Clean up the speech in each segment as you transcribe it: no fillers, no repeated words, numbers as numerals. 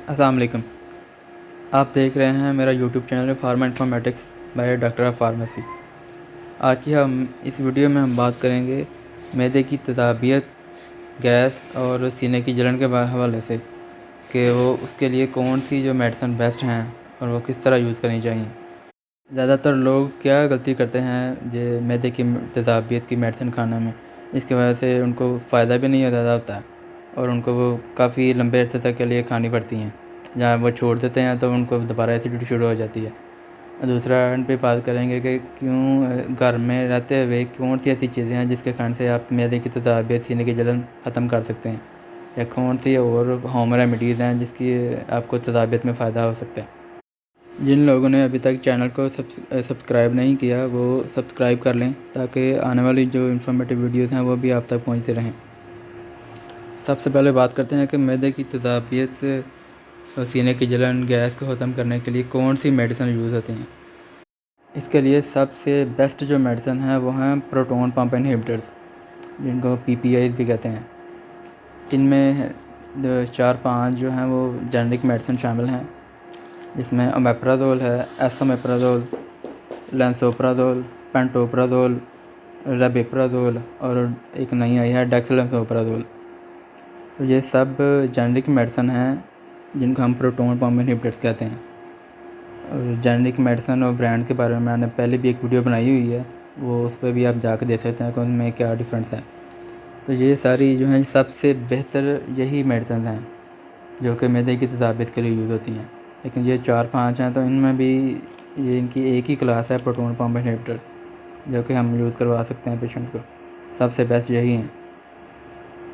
अस्सलाम वालेकुम। आप देख रहे हैं मेरा YouTube channel pharma informatics by doctor of pharmacy. आज की हम इस वीडियो में हम बात करेंगे मैदे की तज़ाबियत, गैस और सीने की जलन के हवाले से कि वो उसके लिए कौन सी जो मेडिसिन बेस्ट हैं और वो किस तरह यूज़ करनी चाहिए। ज़्यादातर लोग क्या गलती करते हैं जो मैदे की तज़ाबियत की मेडिसिन खाने में, इसकी वजह से उनको फ़ायदा भी नहीं ज़्यादा होता है और उनको वो काफ़ी लंबे अरसे तक के लिए खानी पड़ती हैं। जहाँ वो छोड़ देते हैं तो उनको दोबारा एसिडिटी शुरू हो जाती है। दूसरा एंड पे बात करेंगे कि क्यों घर में रहते हुए कौन सी ऐसी चीज़ें हैं जिसके कारण से आप मैदे की तज़ाबियत, सीने की जलन ख़त्म कर सकते हैं, या कौन सी और होम रेमेडीज़ हैं जिसकी आपको तज़ाबियत में फ़ायदा हो सकता है। जिन लोगों ने अभी तक चैनल को सब्सक्राइब नहीं किया वो सब्सक्राइब कर लें ताकि आने वाली जो इन्फॉर्मेटिव वीडियोज़ हैं वो भी आप तक पहुँचते रहें। सबसे पहले बात करते हैं कि मैदे की तज़ाबियत और सीने की जलन, गैस को ख़त्म करने के लिए कौन सी मेडिसिन यूज़ होती हैं। इसके लिए सबसे बेस्ट जो मेडिसिन है वो हैं प्रोटॉन पंप इनहिबिटर्स, जिनको PPIs भी कहते हैं। इनमें 4-5 जो हैं वो जेनेरिक मेडिसिन शामिल हैं, जिसमें ओमेप्राज़ोल है, एसोमेप्राज़ोल, लैंसोप्राज़ोल, पेंटोप्राज़ोल, रबिप्राज़ोल और एक नई आई है डेक्सामेथासोन। तो ये सब जेनेरिक मेडिसिन हैं जिनको हम प्रोटॉन पंप इनहिबिटर्स कहते हैं। और जेनेरिक मेडिसिन और ब्रांड के बारे में मैंने पहले भी एक वीडियो बनाई हुई है, वो उस पर भी आप जाकर देख सकते हैं कि उनमें क्या डिफरेंस है। तो ये सारी जो हैं सबसे बेहतर यही मेडिसिन हैं जो कि मैदे की तज़ाबियत के लिए यूज़ होती हैं। लेकिन ये 4-5 हैं तो इनमें भी ये इनकी एक ही क्लास है प्रोटॉन पंप इनहिबिटर, जो कि हम यूज़ करवा सकते हैं पेशेंट्स को। सबसे बेस्ट यही हैं,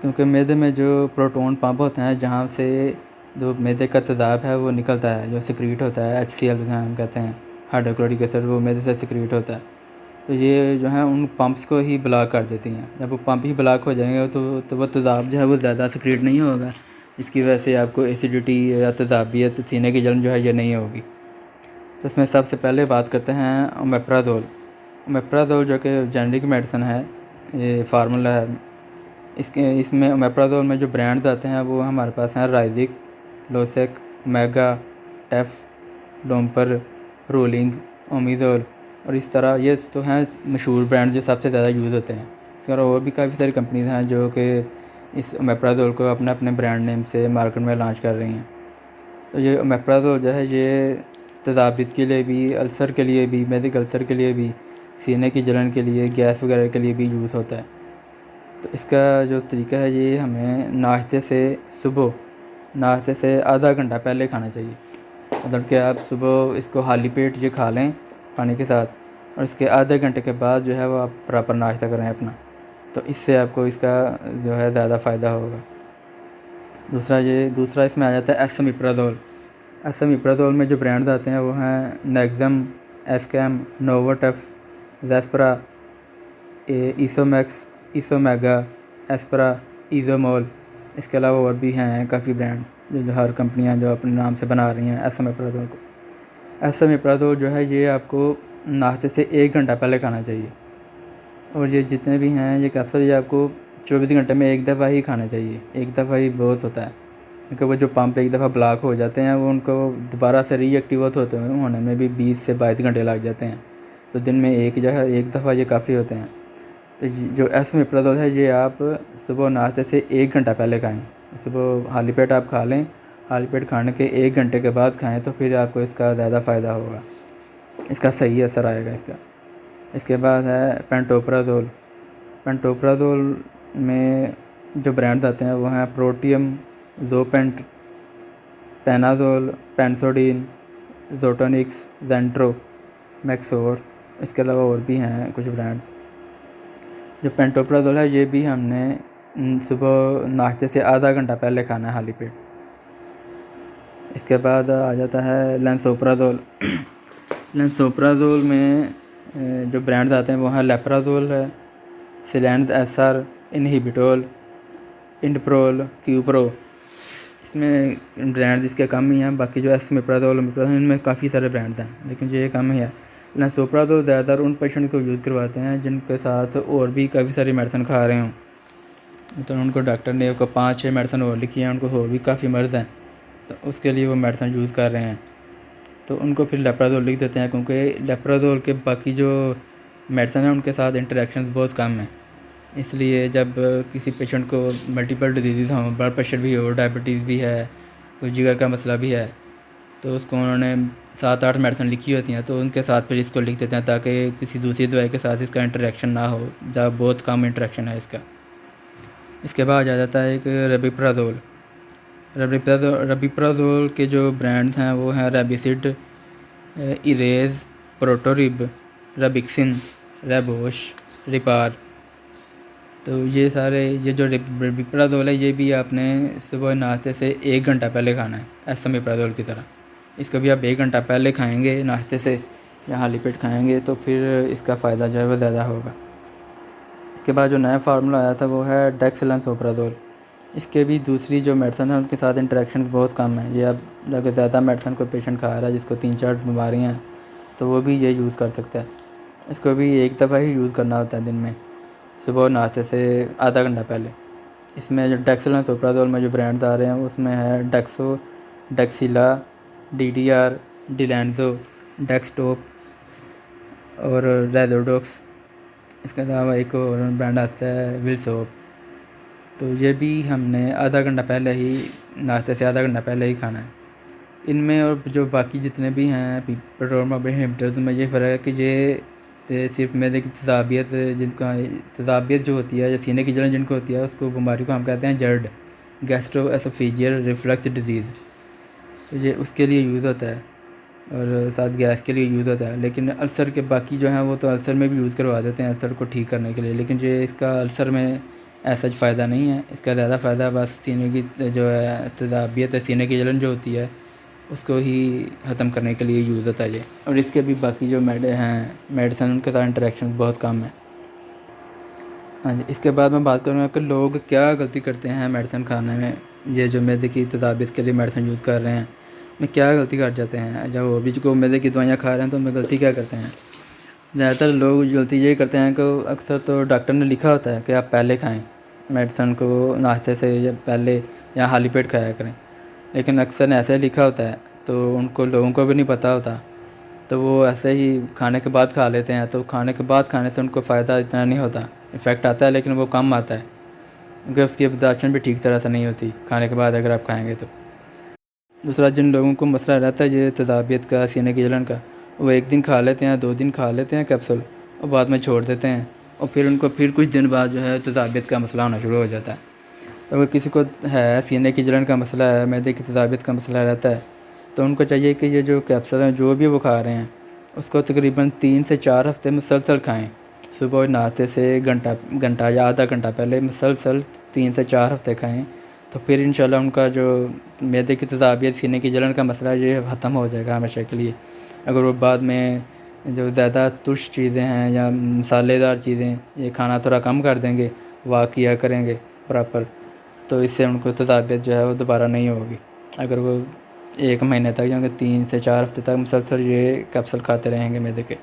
क्योंकि मैदे में जो प्रोटॉन पंप होते हैं जहाँ से जो मैदे का तेज़ाब है वो निकलता है, जो सिक्रीट होता है, HCl हम कहते हैं, हाइड्रोक्लोरिक एसिड, वो मैदे से सिक्रीट होता है। तो ये जो है उन पंप्स को ही ब्लॉक कर देती हैं। जब वो पंप ही ब्लॉक हो जाएंगे तो वो तेज़ाब जो है वो ज़्यादा सिक्रीट नहीं होगा, इसकी वजह से आपको एसिडिटी या तज़ाबियत, सीने की जलन जो है ये नहीं होगी। तो इसमें सबसे पहले बात करते हैं ओमेप्राज़ोल। ओमेप्राज़ोल जो कि जेनेरिक मेडिसिन है, ये फार्मूला है इसमें ओमेप्राज़ोल में जो ब्रांड्स आते हैं वो हमारे पास हैं राइजिक, लोसेक, मेगा, टेफ, डोम्पर, रोलिंग, ओमिज़ोल और इस तरह ये तो हैं मशहूर ब्रांड जो सबसे ज़्यादा यूज़ होते हैं। इसके अलावा और भी काफ़ी सारी कंपनीज़ हैं जो कि इस ओमेप्राज़ोल को अपने अपने ब्रांड नेम से मार्केट में लॉन्च कर रही हैं। तो ये ओमेप्राज़ोल जो है ये तज़ाबियत के लिए भी, अल्सर के लिए भी, मैदिक अल्सर के लिए भी, सीने की जलन के लिए, गैस वगैरह के लिए भी यूज़ होता है। तो इसका जो तरीका है ये हमें नाश्ते से आधा घंटा पहले खाना चाहिए। मतलब कि आप सुबह इसको खाली पेट ये खा लें पानी के साथ, और इसके आधे घंटे के बाद जो है वो आप प्रॉपर नाश्ता करें अपना, तो इससे आपको इसका जो है ज़्यादा फ़ायदा होगा। दूसरा इसमें आ जाता है एसोमेप्राज़ोल। एसोमेप्राज़ोल में जो ब्रांड्स आते हैं वो हैं नेक्सम, एस्कैम, नोवाटेफ, ज़ेस्परा, ईसोमैक्स, ईसोमेगा, एस्परा, ईज़ोमोल। इसके अलावा और भी हैं काफ़ी ब्रांड जो हर कंपनियां जो अपने नाम से बना रही हैं एसोमेप्राज़ोल को। एसोमेप्राज़ोल जो है ये आपको नाश्ते से 1 घंटा पहले खाना चाहिए, और ये जितने भी हैं ये कैप्सूल ये आपको 24 घंटे में एक दफ़ा ही खाना चाहिए। एक दफ़ा ही बहुत होता है, क्योंकि वो जो पंप एक दफ़ा ब्लॉक हो जाते हैं वो उनको दोबारा से रीएक्टिव होने में भी 20 से 22 घंटे लग जाते हैं। तो दिन में एक दफ़ा ये काफ़ी होते हैं। तो जो एसोमेप्राज़ोल है ये आप सुबह नाश्ते से 1 घंटा पहले खाएं। सुबह खाली पेट आप खा लें, खाली पेट खाने के 1 घंटे के बाद खाएं तो फिर आपको इसका ज़्यादा फ़ायदा होगा, इसका सही असर आएगा इसका। इसके बाद है पेंटोप्राज़ोल। पेंटोप्राज़ोल में जो ब्रांड्स आते हैं वो हैं प्रोटियम, ज़ोपेंट, पेनाज़ोल, पेंसोडीन, ज़ोटोनिक्स, जेंट्रो, मैक्सोर। इसके अलावा और भी हैं कुछ ब्रांड्स। जो पेंटोप्राज़ोल है ये भी हमने सुबह नाश्ते से आधा घंटा पहले खाना है खाली पेट। इसके बाद आ जाता है लैंसोप्राज़ोल। लैंसोप्राज़ोल में जो ब्रांड्स आते हैं वो हैं लेप्राज़ोल है, सिलेंस एसआर, इनहिबिटोल, इंडप्रोल, क्यूप्रो। इसमें ब्रांड्स इसके कम ही हैं। बाकी जो एसोमेप्राज़ोल इनमें काफ़ी सारे ब्रांड्स हैं, लेकिन ये कम ही है। लैंसोप्राज़ोल ज़्यादातर उन पेशेंट को यूज़ करवाते हैं जिनके साथ और भी काफ़ी सारी मेडिसिन खा रहे हों। तो उनको डॉक्टर ने 5-6 मेडिसिन और लिखी हैं, उनको और भी काफ़ी मर्ज़ हैं, तो उसके लिए वो मेडिसिन यूज़ कर रहे हैं, तो उनको फिर लेप्राजोल लिख देते हैं, क्योंकि लेप्राजोल के बाकी जो मेडिसिन है उनके साथ इंटरेक्शंस बहुत कम हैं। इसलिए जब किसी पेशेंट को मल्टीपल डिजीज़ हों, ब्लड प्रेशर भी हो, डायबिटीज़ भी है, कोई जिगर का मसला भी है, तो उसको उन्होंने 7-8 मेडिसिन लिखी होती हैं, तो उनके साथ फिर इसको लिख देते हैं ताकि किसी दूसरी दवाई के साथ इसका इंटरेक्शन ना हो, जब बहुत कम इंटरेक्शन है इसका। इसके बाद आ जाता है एक रबिप्राजोल। रबिप्राजोल के जो ब्रांड्स हैं वो हैं रेबिसिड, इरेज, प्रोटोरिब, रबिक्सिन, रेबोश, रिपार। तो ये जो रबिप्राजोल है ये भी आपने सुबह नाश्ते से 1 घंटा पहले खाना है, एसोमेप्राजोल की तरह। इसको भी आप 1 घंटा पहले खाएंगे नाश्ते से या लिपिड खाएंगे तो फिर इसका फ़ायदा जो है वो ज़्यादा होगा। इसके बाद जो नया फार्मूला आया था वो है डेक्सलांसोप्राजोल। इसके भी दूसरी जो मेडिसिन है उनके साथ इंटरेक्शंस बहुत कम है। ये अब अगर ज़्यादा मेडिसिन कोई पेशेंट खा रहा है जिसको 3-4 बीमारियाँ हैं तो वो भी ये यूज़ कर सकता है। इसको भी एक दफ़ा ही यूज़ करना होता है दिन में, सुबह नाश्ते से आधा घंटा पहले। इसमें जो डेक्सलांसोप्राजोल में जो ब्रांड्स आ रहे हैं उसमें है डेक्सो, डेक्सिला, DDR, डिलैंजो, डेक्सटोप और रेजोडोक्स। इसके अलावा एक और ब्रांड आता है विलसोप। तो ये भी हमने आधा घंटा पहले ही, नाश्ते से आधा घंटा पहले ही खाना है। इनमें और जो बाकी जितने भी हैं पेट्रोल इनहिबिटर्स में ये फ़र्क है कि ये सिर्फ मैदे की तज़ाबियत, जिनका तज़ाबियत जो होती है या सीने की जलन जिनको होती है उसको बीमारी को हम कहते हैं जर्ड, गैस्ट्रोएसोफेजियल रिफ्लक्स डिजीज़। तो ये उसके लिए यूज़ होता है और साथ गैस के लिए यूज़ होता है। लेकिन अल्सर के बाकी जो हैं वो तो अल्सर में भी यूज़ करवा देते हैं अल्सर को ठीक करने के लिए, लेकिन ये इसका अल्सर में ऐसा फ़ायदा नहीं है। इसका ज़्यादा फ़ायदा बस सीने की जो है तज़ाबियत है, सीने की जलन जो होती है उसको ही ख़त्म करने के लिए यूज़ होता है ये। और इसके भी बाकी जो मेडिसिन उनके साथ इंटरेक्शन बहुत कम है। हाँ जी, इसके बाद मैं बात करूँगा कि लोग क्या गलती करते हैं मेडिसिन खाने में। ये जो मैदे की तज़ाबियत के लिए मेडिसिन यूज़ कर रहे हैं में क्या गलती कर जाते हैं, जब वो भी जो मैदे की दवाइयाँ खा रहे हैं तो उनमें गलती क्या करते हैं। ज़्यादातर लोग गलती ये करते हैं कि अक्सर तो डॉक्टर ने लिखा होता है कि आप पहले खाएं मेडिसिन को, नाश्ते से या पहले या खाली पेट खाया करें, लेकिन अक्सर ऐसे लिखा होता है तो लोगों को भी नहीं पता होता, तो वो ऐसे ही खाने के बाद खा लेते हैं। तो खाने के बाद खाने से उनको फ़ायदा इतना नहीं होता, इफ़ेक्ट आता है लेकिन वो कम आता है, क्योंकि उसकी एब्जॉर्प्शन भी ठीक तरह से नहीं होती खाने के बाद अगर आप खाएँगे तो। दूसरा, जिन लोगों को मसला रहता है ये तज़ाबियत का, सीने की जलन का, वो 1 दिन खा लेते हैं, 2 दिन खा लेते हैं कैप्सूल और बाद में छोड़ देते हैं, और फिर उनको फिर कुछ दिन बाद जो है तज़ाबियत का मसला होना शुरू हो जाता है। तो अगर किसी को है सीने की जलन का मसला है, मैदे की तज़ाबियत का मसला रहता है, तो उनको चाहिए कि ये जो कैप्सूल हैं जो भी वो खा रहे हैं उसको तकरीबन 3 से 4 हफ़्ते मुसलसल खाएँ। सुबह नाश्ते से घंटा या आधा घंटा पहले मुसलसल 3 से 4 हफ़्ते खाएँ, तो फिर इंशाल्लाह उनका जो मैदे की तज़ाबियत, सीने की जलन का मसला ये ख़त्म हो जाएगा हमेशा के लिए। अगर वो बाद में जो ज़्यादा तुर्श चीज़ें हैं या मसालेदार चीज़ें ये खाना थोड़ा कम कर देंगे, वॉक किया करेंगे प्रॉपर, तो इससे उनको तज़ाबियत जो है वो दोबारा नहीं होगी। अगर वो 1 महीने तक या 3 से 4 हफ़्ते तक मुसलसल ये कैप्सूल खाते रहेंगे मैदे के।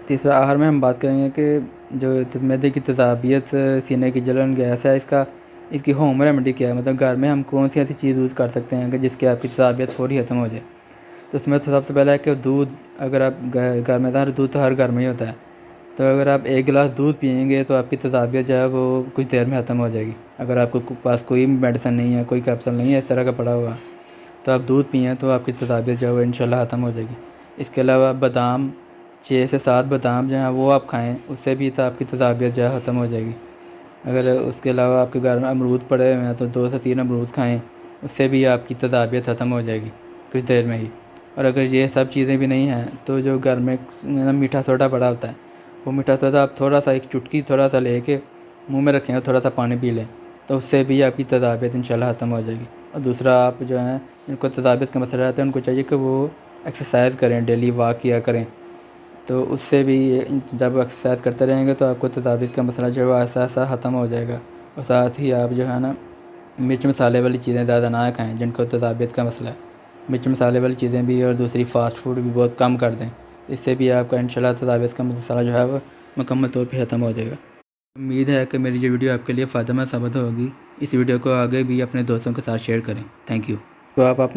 तीसरा, आहार में हम बात करेंगे कि जो मैदे की तज़ाबियत, सीने की जलन, गैस है, इसकी होम रेमेडी क्या है, मतलब घर में हम कौन सी ऐसी चीज़ यूज़ कर सकते हैं कि जिसकी आपकी तज़ाबियत फ़ौरी ख़त्म हो जाए। तो उसमें तो सबसे पहला है कि दूध, अगर आप घर में, दूध तो हर घर में ही होता है, तो अगर आप 1 गिलास दूध पिएंगे तो आपकी तज़ाबियत जो है वो कुछ देर में ख़त्म हो जाएगी। अगर आपको पास कोई मेडिसिन नहीं है, कोई कैप्सूल नहीं है इस तरह का पड़ा हुआ, तो आप दूध पिएँ तो आपकी तज़ाबियत जो है वो इंशाल्लाह ख़त्म हो जाएगी। इसके अलावा बादाम, 6 से 7 बादाम जो हैं वो आप खाएँ, उससे भी तो आपकी तज़ाबियत जो है ख़त्म हो जाएगी। अगर उसके अलावा आपके घर में अमरूद पड़े हुए हैं तो 2 से 3 अमरूद खाएँ, उससे भी आपकी तज़ाबियत ख़त्म हो जाएगी कुछ देर में ही। और अगर ये सब चीज़ें भी नहीं हैं तो जो घर में मीठा सोडा पड़ा होता है, वो मीठा सोडा आप थोड़ा सा, 1 चुटकी थोड़ा सा लेके मुँह में रखें और थोड़ा सा पानी पी लें, तो उससे भी आपकी तज़ाबियत इंशाल्लाह ख़त्म हो जाएगी। और दूसरा, आप जो हैं जिनको तज़ाबियत का मसला रहता है उनको चाहिए कि वो एक्सरसाइज़ करें, डेली वॉक किया करें, तो उससे भी जब एक्सरसाइज करते रहेंगे तो आपको तज़ाबियत का मसला जो है ऐसा ऐसा ख़त्म हो जाएगा। और साथ ही आप जो है ना मिर्च मसाले वाली चीज़ें ज़्यादा ना खाएं जिनको तज़ाबियत का मसला है। मिर्च मसाले वाली चीज़ें भी और दूसरी फ़ास्ट फूड भी बहुत कम कर दें, इससे भी आपका इंशाल्लाह तज़ाबियत का मसला जो है वो मुकम्मल तौर पर ख़त्म हो जाएगा। उम्मीद है कि मेरी ये वीडियो आपके लिए फ़ायदेमंद साबित होगी। इस वीडियो को आगे भी अपने दोस्तों के साथ शेयर करें। Thank you. तो आप अपने